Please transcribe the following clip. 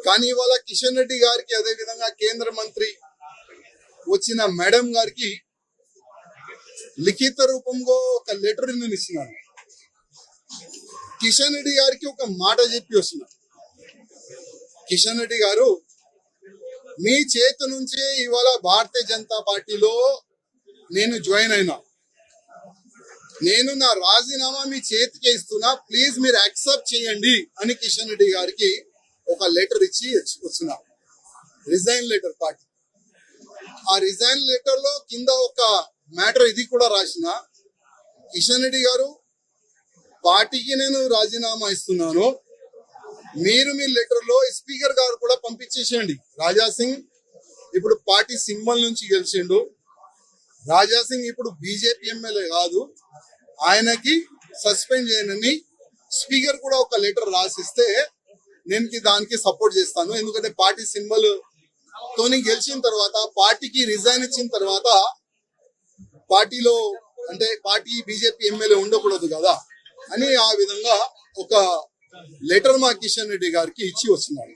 కానీ ఇవాళ కిషన్ రెడ్డి గారికి అదే విధంగా కేంద్ర మంత్రి వచ్చిన మేడం గారికి లిఖిత రూపంలో ఒక లెటర్ నేను ఇస్తున్నాను. కిషన్ రెడ్డి గారికి ఒక మాట చెప్పి వస్తున్నా. కిషన్ రెడ్డి గారు, మీ చేతి నుంచే ఇవాళ భారతీయ జనతా పార్టీలో నేను జాయిన్ అయినా. నేను నా రాజీనామా మీ చేతికి ఇస్తున్నా, ప్లీజ్ మీరు యాక్సెప్ట్ చేయండి అని కిషన్ రెడ్డి గారికి ఒక లెటర్ ఇచ్చి వస్తున్నా. Resign letter party. ఆ రిజైన్ లెటర్ లో కింద ఒక మ్యాటర్ ఇది కూడా రాసిన, కిషన్ రెడ్డి గారు, పార్టీకి నేను రాజీనామా ఇస్తున్నాను, మీరు మీ లెటర్ లో స్పీకర్ గారు కూడా పంపించేసేయండి. రాజా సింగ్ ఇప్పుడు పార్టీ సింబల్ నుంచి గెలిచిండు. రాజా సింగ్ ఇప్పుడు బీజేపీ ఎమ్మెల్యే కాదు, ఆయనకి సస్పెండ్ చేయనని స్పీకర్ కూడా ఒక లెటర్ రాసిస్తే నేను దానికి సపోర్ట్ చేస్తాను. ఎందుకంటే పార్టీ సింబల్ తోని గెలిచిన తర్వాత, పార్టీకి రిజైన్ ఇచ్చిన తర్వాత పార్టీలో అంటే పార్టీ బీజేపీ ఎమ్మెల్యే ఉండకూడదు కదా అని ఆ విధంగా ఒక లెటర్ మా కిషన్ రెడ్డి గారికి ఇచ్చి వస్తున్నాడు.